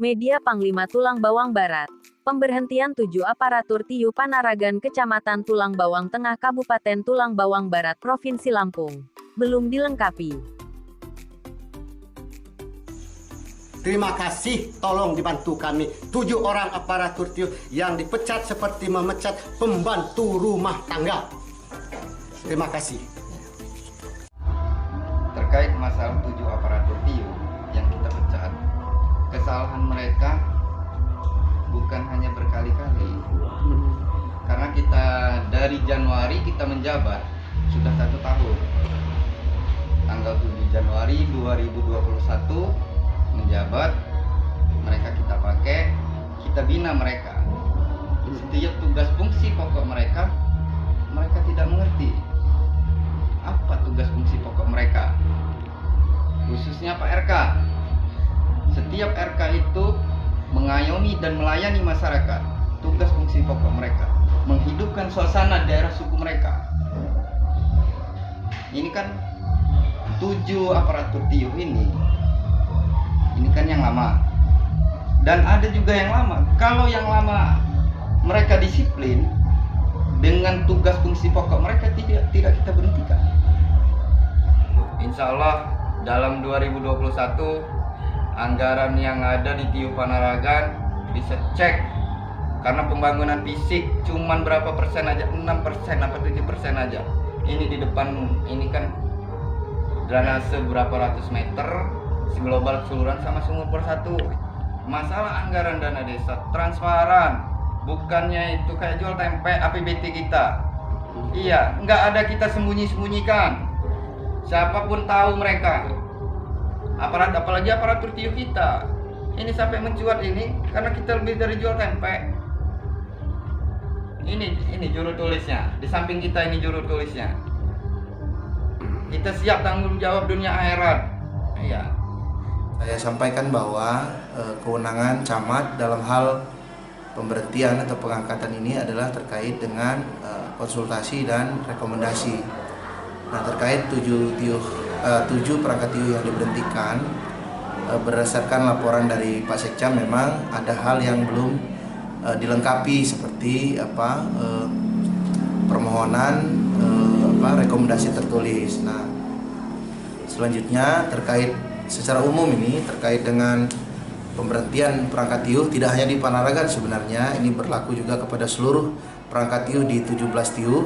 Media Panglima Tulang Bawang Barat. Pemberhentian 7 aparatur TIU Panaragan Kecamatan Tulang Bawang Tengah Kabupaten Tulang Bawang Barat Provinsi Lampung. Belum dilengkapi. Terima kasih, tolong dibantu kami. 7 orang aparatur TIU yang dipecat seperti memecat pembantu rumah tangga. Terima kasih. Terkait masalah 7 aparatur TIU yang kita pecat, kesalahan mereka bukan hanya berkali-kali. Karena kita dari Januari kita menjabat sudah 1 tahun. Tanggal 7 Januari 2021 menjabat, mereka kita pakai, kita bina mereka. Setiap tugas fungsi pokok mereka tidak mengerti. Apa tugas fungsi pokok mereka? Khususnya Pak RK. Setiap RK itu mengayomi dan melayani masyarakat. Tugas fungsi pokok mereka menghidupkan suasana daerah suku mereka. Ini kan 7 aparatur TIU ini kan yang lama. Dan ada juga yang lama. Kalau yang lama mereka disiplin dengan tugas fungsi pokok mereka tidak kita berhentikan. Insya Allah dalam 2021 anggaran yang ada di TIU Panaragan bisa cek, karena pembangunan fisik cuman berapa persen aja, 6% apa 7% aja. Ini di depan ini kan drainase berapa ratus meter, global keseluruhan sama sumur per 1. Masalah anggaran dana desa transparan, bukannya itu kayak jual tempe APBD kita. Iya, nggak ada kita sembunyi-sembunyikan. Siapapun tahu mereka. Apalagi aparatur TIU kita. Ini sampai mencuat ini karena kita lebih dari jual tempe. Ini juru tulisnya. Di samping kita ini juru tulisnya. Kita siap tanggung jawab dunia akhirat. Iya. Saya sampaikan bahwa kewenangan camat dalam hal pemberhentian atau pengangkatan ini adalah terkait dengan konsultasi dan rekomendasi. Nah, terkait 7 perangkat TIU yang diberhentikan, berdasarkan laporan dari Pak Sekcam memang ada hal yang belum dilengkapi seperti permohonan rekomendasi tertulis. Nah, selanjutnya terkait secara umum ini terkait dengan pemberhentian perangkat TIU tidak hanya di Panaragan, sebenarnya ini berlaku juga kepada seluruh perangkat TIU di 17 TIU,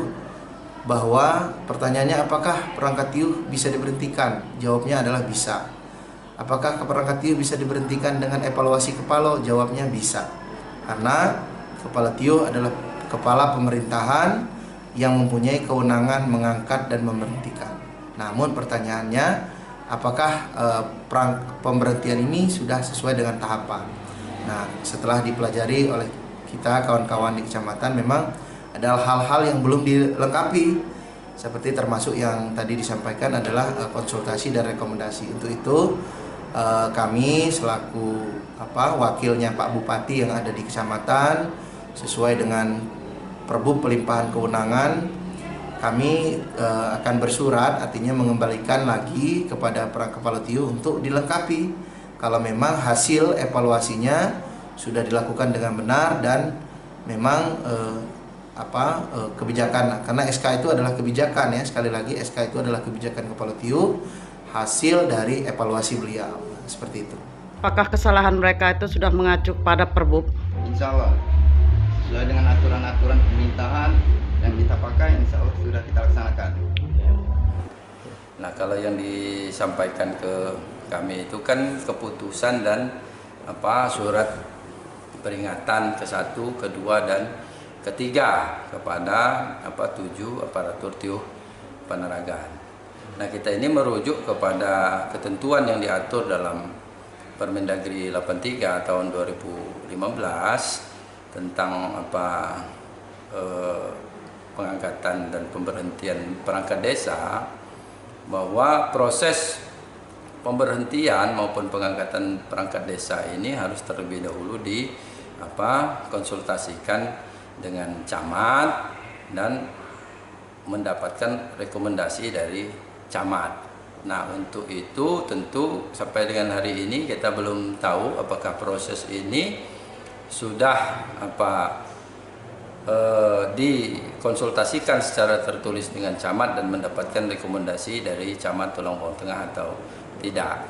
bahwa pertanyaannya apakah perangkat TIU bisa diberhentikan? Jawabnya adalah bisa. Apakah perangkat TIU bisa diberhentikan dengan evaluasi kepala? Jawabnya bisa. Karena kepala TIU adalah kepala pemerintahan yang mempunyai kewenangan mengangkat dan memberhentikan. Namun pertanyaannya, apakah pemberhentian ini sudah sesuai dengan tahapan? Nah, setelah dipelajari oleh kita kawan-kawan di kecamatan, memang ada hal-hal yang belum dilengkapi, seperti termasuk yang tadi disampaikan adalah konsultasi dan rekomendasi. Untuk itu kami selaku wakilnya Pak Bupati yang ada di kecamatan, sesuai dengan Perbub Pelimpahan Kewenangan, kami akan bersurat, artinya mengembalikan lagi kepada kepala TIU untuk dilengkapi kalau memang hasil evaluasinya sudah dilakukan dengan benar dan memang kebijakan, karena SK itu adalah kebijakan ya, sekali lagi SK itu adalah kebijakan kepala TIU hasil dari evaluasi beliau, seperti itu. Apakah kesalahan mereka itu sudah mengacu pada Perbub? Insya Allah sesuai dengan aturan-aturan pemerintahan yang kita pakai, insya Allah sudah kita laksanakan. Nah, kalau yang disampaikan ke kami itu kan keputusan dan surat peringatan ke-1, ke-2 dan ke-3 kepada 7 aparatur TIU Panaragan. Nah, kita ini merujuk kepada ketentuan yang diatur dalam Permendagri 83 tahun 2015 tentang pengangkatan dan pemberhentian perangkat desa, bahwa proses pemberhentian maupun pengangkatan perangkat desa ini harus terlebih dahulu konsultasikan dengan camat dan mendapatkan rekomendasi dari camat. Nah, untuk itu tentu sampai dengan hari ini kita belum tahu apakah proses ini sudah dikonsultasikan secara tertulis dengan camat dan mendapatkan rekomendasi dari camat Tulang Bawang Tengah atau tidak.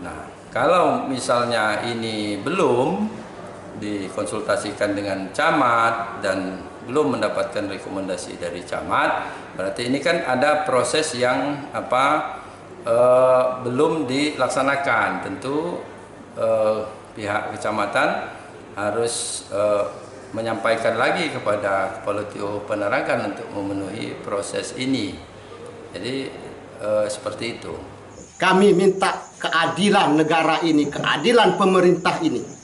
Nah, kalau misalnya ini belum dikonsultasikan dengan camat dan belum mendapatkan rekomendasi dari camat, berarti ini kan ada proses yang belum dilaksanakan. Tentu pihak kecamatan harus menyampaikan lagi kepada Kepala TU Panaragan untuk memenuhi proses ini. Jadi seperti itu. Kami minta keadilan negara ini, keadilan pemerintah ini.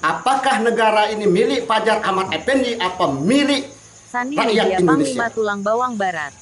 Apakah negara ini milik Fajar Ahmad Effendi atau milik Sandi rakyat Media Indonesia? Panglima Tulang Bawang Barat.